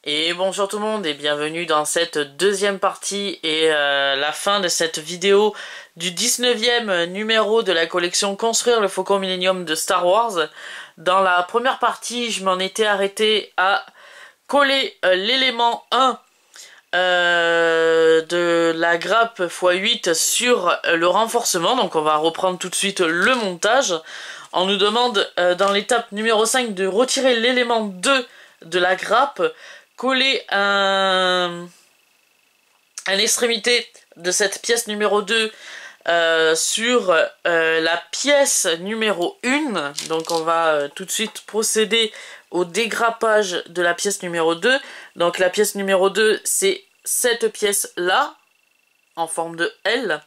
Et bonjour tout le monde et bienvenue dans cette deuxième partie et la fin de cette vidéo du 19e numéro de la collection Construire le Faucon Millenium de Star Wars. Dans la première partie, je m'en étais arrêté à coller l'élément 1 de la grappe x8 sur le renforcement. Donc on va reprendre tout de suite le montage. On nous demande dans l'étape numéro 5 de retirer l'élément 2 de la grappe, coller à l'extrémité de cette pièce numéro 2 sur la pièce numéro 1. Donc on va tout de suite procéder au dégrappage de la pièce numéro 2. Donc la pièce numéro 2, c'est cette pièce-là, en forme de L.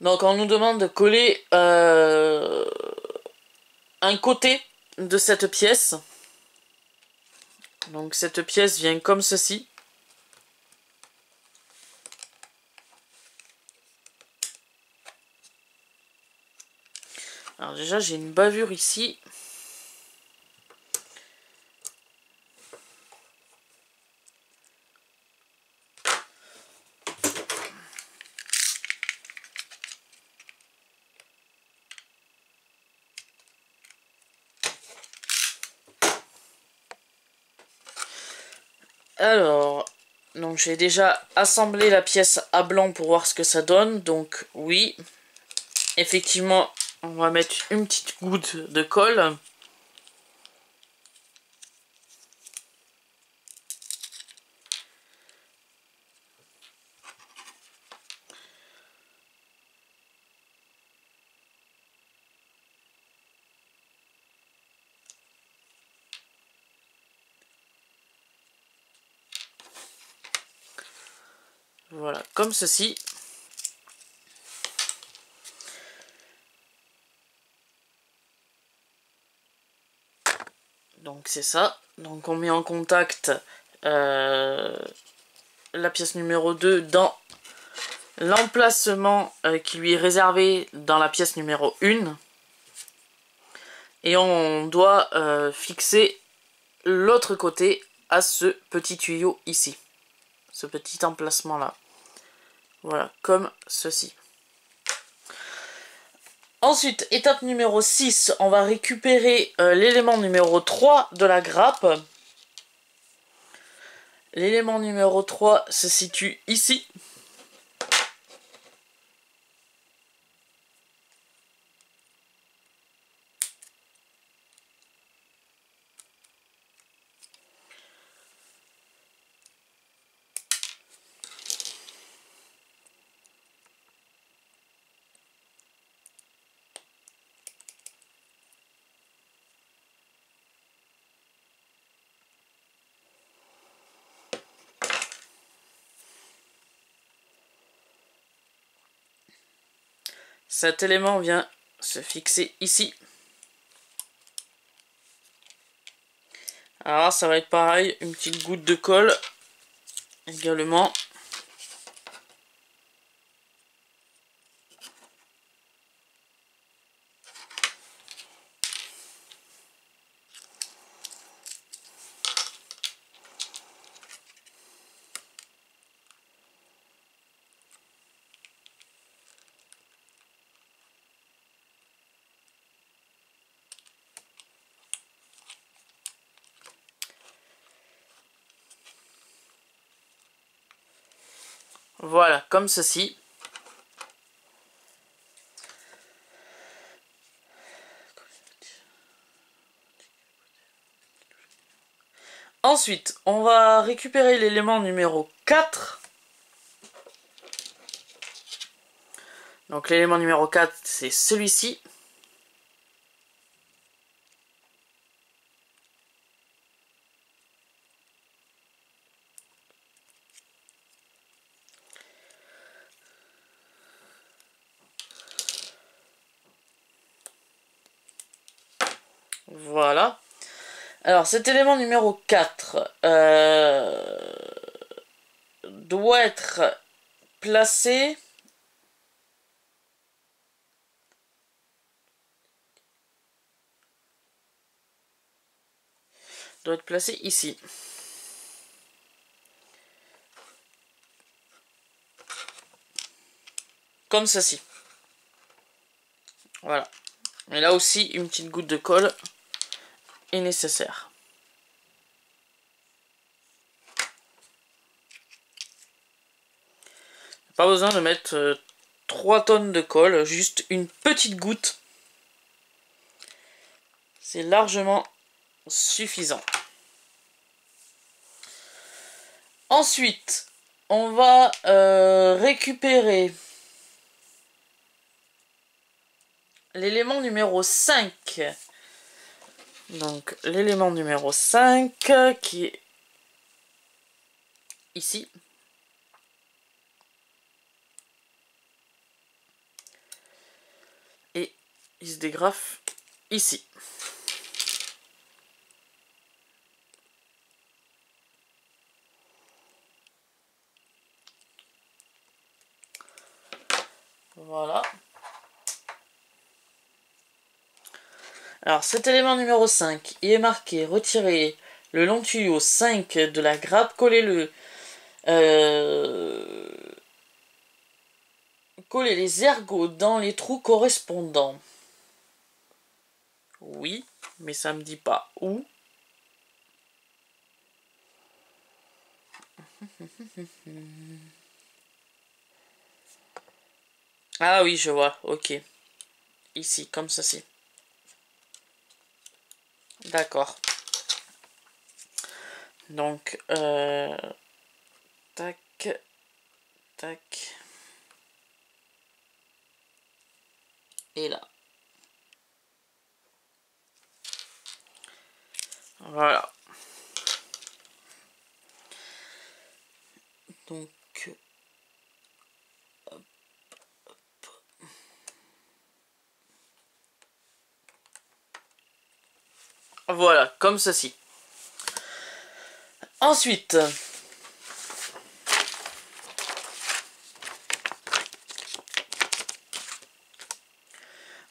Donc on nous demande de coller un côté de cette pièce. Donc cette pièce vient comme ceci. Alors déjà j'ai une bavure ici. Alors, donc j'ai déjà assemblé la pièce à blanc pour voir ce que ça donne. Donc oui, effectivement, on va mettre une petite goutte de colle. Voilà, comme ceci. Donc c'est ça. Donc on met en contact la pièce numéro 2 dans l'emplacement qui lui est réservé dans la pièce numéro 1. Et on doit fixer l'autre côté à ce petit tuyau ici. Ce petit emplacement là. Voilà, comme ceci. Ensuite, étape numéro 6, on va récupérer l'élément numéro 3 de la grappe. L'élément numéro 3 se situe ici. Cet élément vient se fixer ici. Alors ça va être pareil, une petite goutte de colle également. Voilà, comme ceci. Ensuite, on va récupérer l'élément numéro 4. Donc l'élément numéro 4, c'est celui-ci. Voilà. Alors, cet élément numéro 4 doit être placé ici. Comme ceci. Voilà. Et là aussi, une petite goutte de colle est nécessaire. Pas besoin de mettre 3 tonnes de colle, juste une petite goutte. C'est largement suffisant. Ensuite, on va récupérer l'élément numéro 5. Donc, l'élément numéro 5 qui est ici. Et il se dégrafe ici. Voilà. Alors cet élément numéro 5, il est marqué retirer le long tuyau 5 de la grappe, coller coller les ergots dans les trous correspondants. Oui, mais ça me dit pas où. Ah oui, je vois, ok. Ici, comme ceci. D'accord. Donc, tac, tac. Et là. Voilà. Donc, hop, hop. Voilà, comme ceci. Ensuite,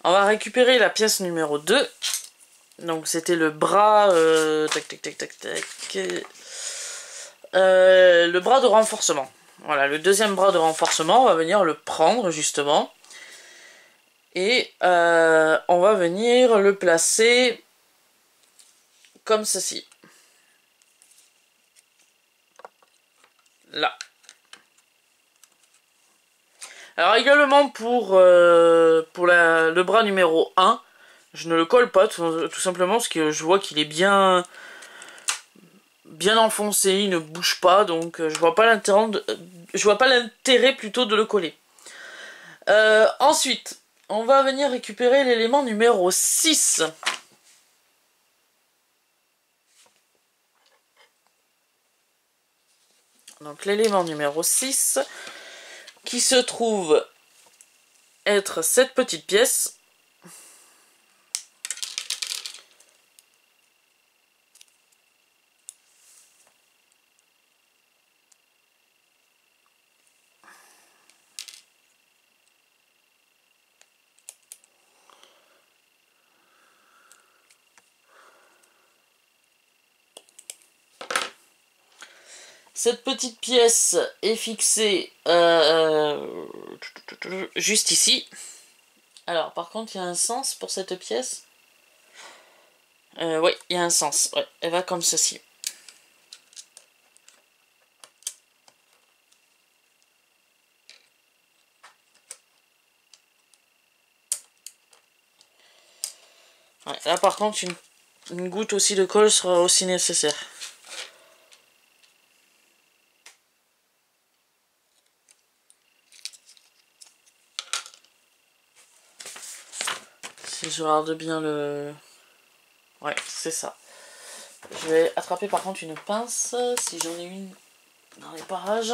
on va récupérer la pièce numéro 2. Donc c'était le bras... tac, tac, tac, tac, tac. Le bras de renforcement. Voilà, le deuxième bras de renforcement, on va venir le prendre justement. Et on va venir le placer comme ceci. Là. Alors également pour le bras numéro 1, je ne le colle pas tout simplement parce que je vois qu'il est bien enfoncé, il ne bouge pas, donc je vois pas l'intérêt plutôt de le coller. Ensuite, on va venir récupérer l'élément numéro 6. Donc l'élément numéro 6 qui se trouve être cette petite pièce. Cette petite pièce est fixée juste ici. Alors, par contre, il y a un sens pour cette pièce. Oui, il y a un sens. Ouais, elle va comme ceci. Ouais, là, par contre, une goutte aussi de colle sera aussi nécessaire. Si je regarde bien le... Ouais, c'est ça. Je vais attraper par contre une pince, si j'en ai une dans les parages.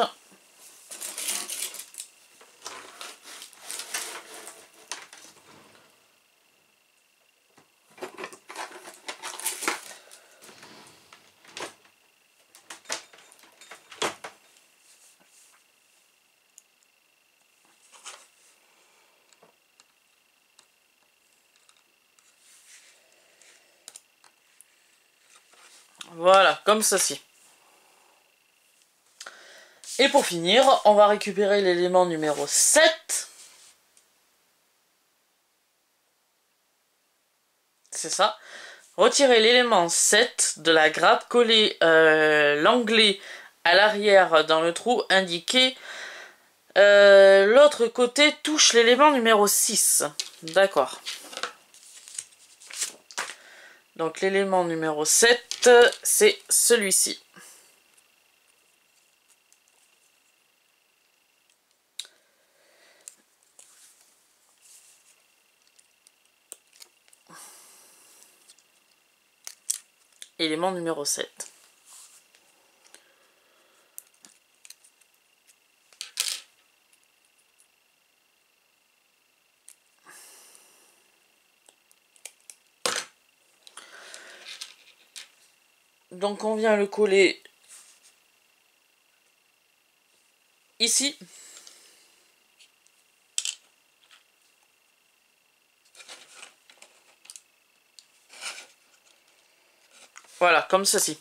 Voilà, comme ceci. Et pour finir, on va récupérer l'élément numéro 7. C'est ça. Retirer l'élément 7 de la grappe, coller l'anglais à l'arrière dans le trou indiqué. L'autre côté touche l'élément numéro 6. D'accord. Donc l'élément numéro 7, c'est celui-ci. Élément numéro 7. Donc on vient le coller ici. Voilà, comme ceci.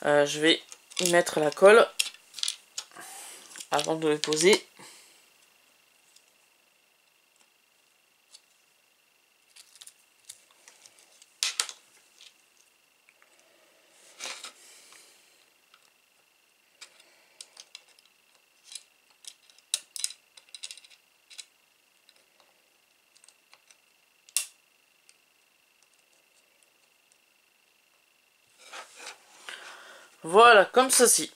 Je vais y mettre la colle avant de le poser. Voilà, comme ceci.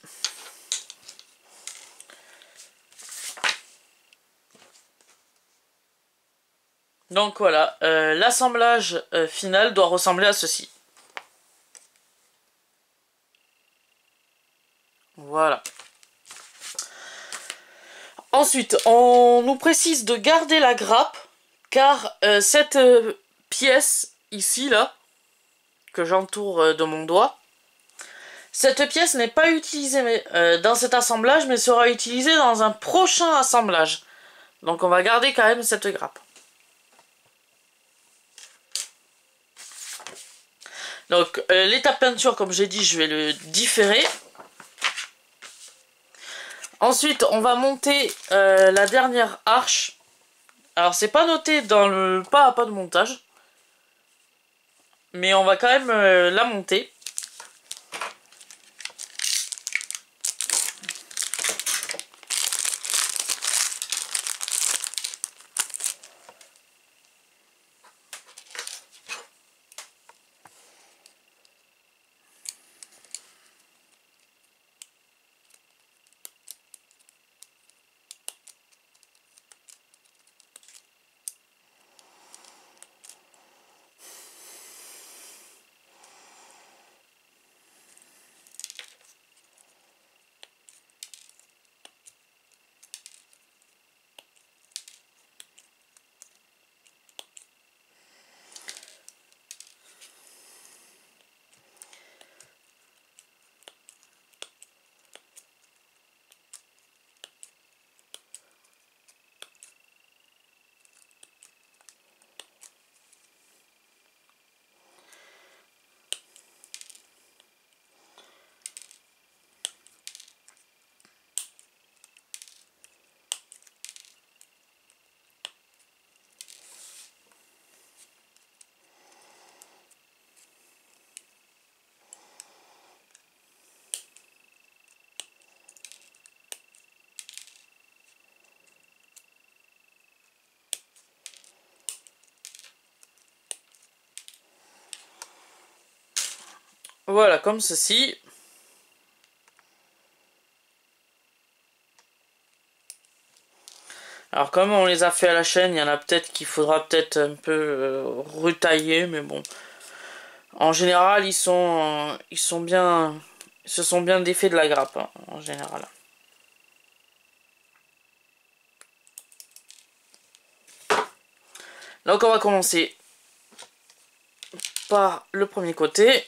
Donc voilà, l'assemblage final doit ressembler à ceci. Voilà. Ensuite, on nous précise de garder la grappe, car cette pièce ici, là, que j'entoure de mon doigt, cette pièce n'est pas utilisée dans cet assemblage, mais sera utilisée dans un prochain assemblage. Donc on va garder quand même cette grappe. Donc l'étape peinture, comme j'ai dit, je vais le différer. Ensuite, on va monter la dernière arche. Alors c'est pas noté dans le pas à pas de montage, mais on va quand même la monter. Voilà, comme ceci. Alors comme on les a fait à la chaîne, il y en a peut-être qu'il faudra peut-être un peu retailler, mais bon. En général, ils sont bien, ils se sont bien défaits de la grappe, hein, en général. Donc on va commencer par le premier côté.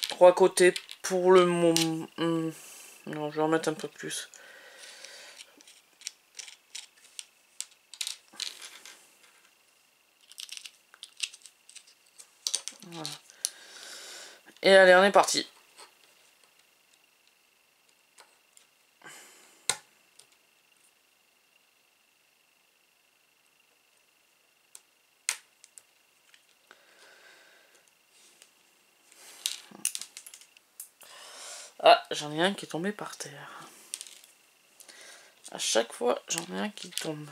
Trois côtés pour le moment. Non, je vais en mettre un peu plus. Voilà. Et allez, on est parti. Ah, j'en ai un qui est tombé par terre. À chaque fois, j'en ai un qui tombe.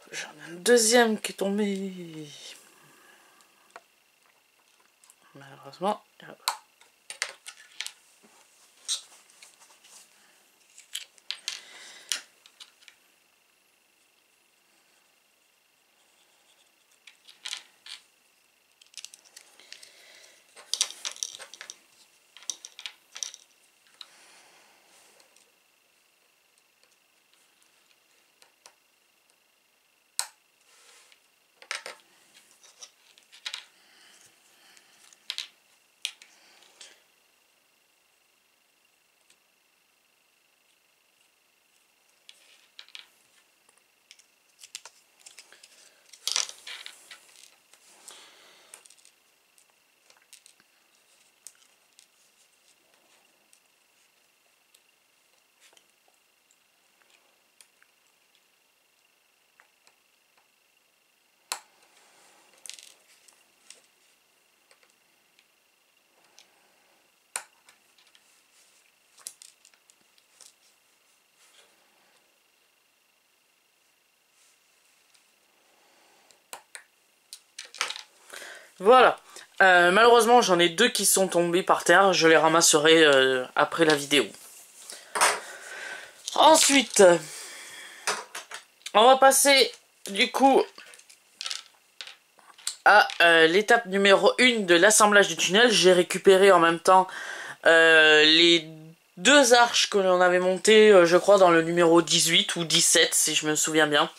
J'en ai un deuxième qui est tombé. Malheureusement. Voilà. Malheureusement, j'en ai deux qui sont tombés par terre. Je les ramasserai après la vidéo. Ensuite, on va passer du coup à l'étape numéro 1 de l'assemblage du tunnel. J'ai récupéré en même temps les deux arches que l'on avait montées, je crois, dans le numéro 18 ou 17, si je me souviens bien.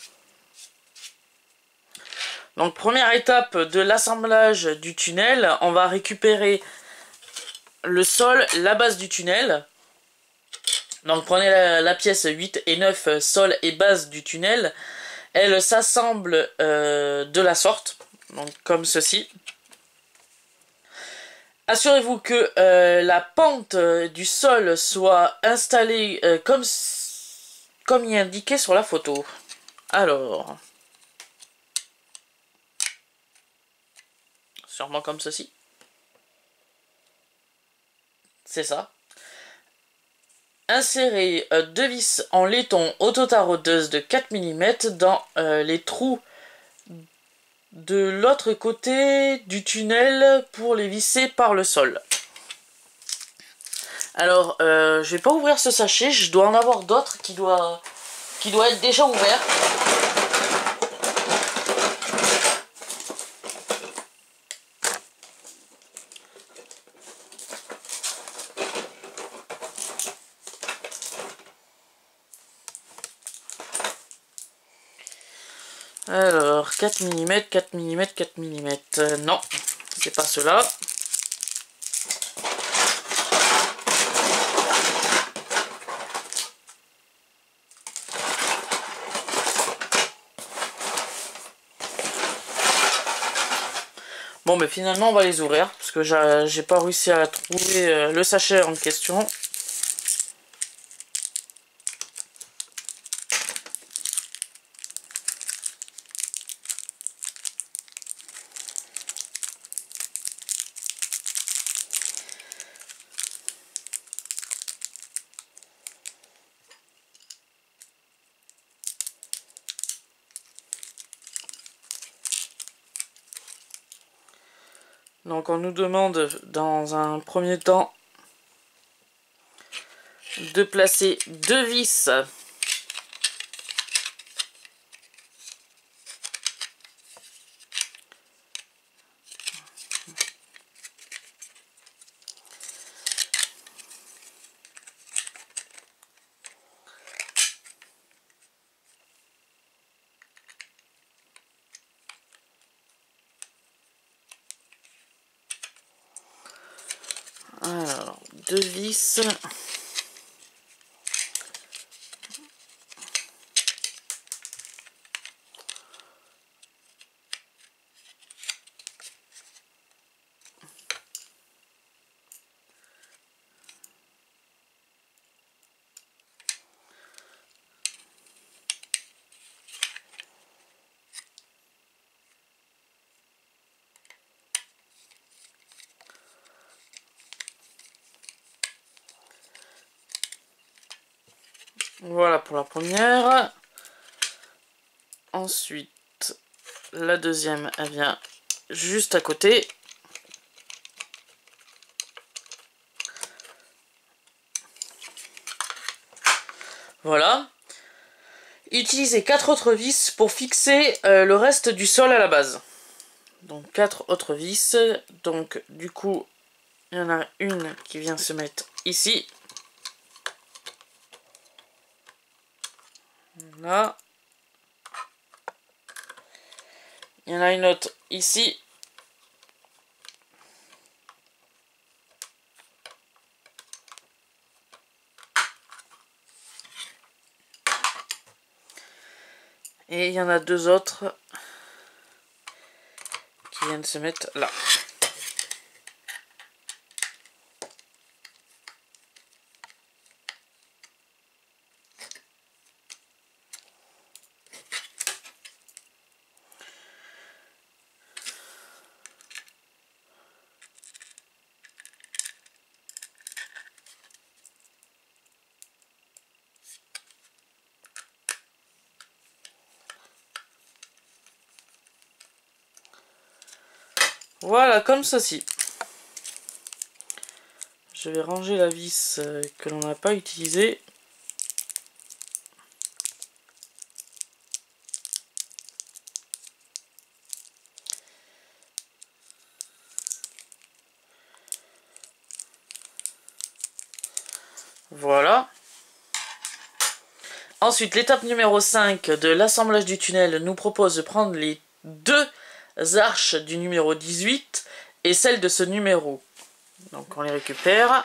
Donc, première étape de l'assemblage du tunnel, on va récupérer le sol, la base du tunnel. Donc, prenez la pièce 8 et 9, sol et base du tunnel. Elle s'assemble de la sorte, donc comme ceci. Assurez-vous que la pente du sol soit installée comme il est indiqué sur la photo. Alors, sûrement comme ceci. C'est ça. Insérez deux vis en laiton autotaraudeuses de 4 mm dans les trous de l'autre côté du tunnel pour les visser par le sol. Alors, je vais pas ouvrir ce sachet, je dois en avoir d'autres qui doit être déjà ouvert. Alors, 4 mm, 4 mm, 4 mm. Non, c'est pas cela. Bon, mais finalement, on va les ouvrir, parce que j'ai pas réussi à trouver le sachet en question. Donc on nous demande dans un premier temps de placer deux vis alors, deux vis. Voilà pour la première. Ensuite, la deuxième, elle vient juste à côté. Voilà. Utilisez 4 autres vis pour fixer le reste du sol à la base. Donc 4 autres vis. Donc du coup, il y en a une qui vient se mettre ici. Là. Il y en a une autre ici. Et il y en a deux autres qui viennent se mettre là. Voilà, comme ceci. Je vais ranger la vis que l'on n'a pas utilisée. Voilà. Ensuite, l'étape numéro 5 de l'assemblage du tunnel nous propose de prendre les deux arches du numéro 18 et celle de ce numéro. Donc on les récupère.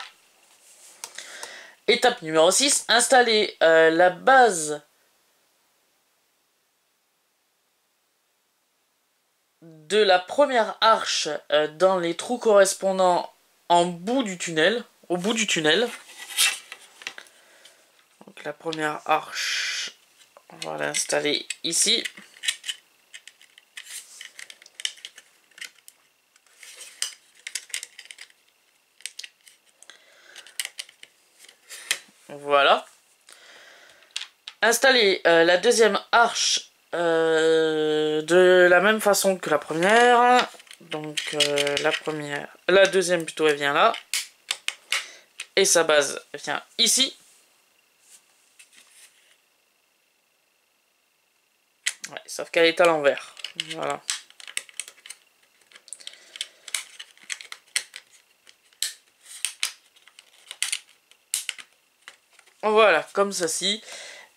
Étape numéro 6, installer la base de la première arche dans les trous correspondants en bout du tunnel, au bout du tunnel. Donc la première arche, on va l'installer ici. Voilà. Installer la deuxième arche de la même façon que la première. Donc la deuxième plutôt, elle vient là. Et sa base vient ici. Ouais, sauf qu'elle est à l'envers. Voilà. Voilà, comme ceci.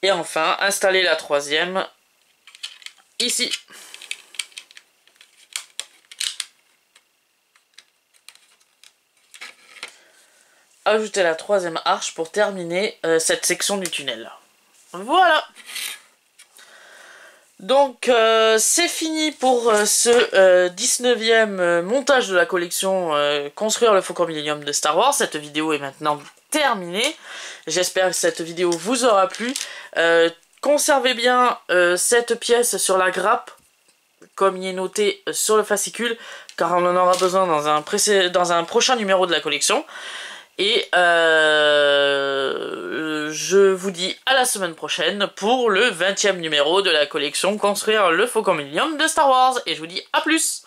Et enfin, installer la troisième ici. Ajouter la troisième arche pour terminer cette section du tunnel. Voilà. Donc c'est fini pour ce 19e montage de la collection Construire le Faucon Millenium de Star Wars. Cette vidéo est maintenant terminée. J'espère que cette vidéo vous aura plu. Conservez bien cette pièce sur la grappe, comme il est noté sur le fascicule, car on en aura besoin dans un prochain numéro de la collection. Et je vous dis à la semaine prochaine pour le 20e numéro de la collection Construire le Faucon Millenium de Star Wars. Et je vous dis à plus!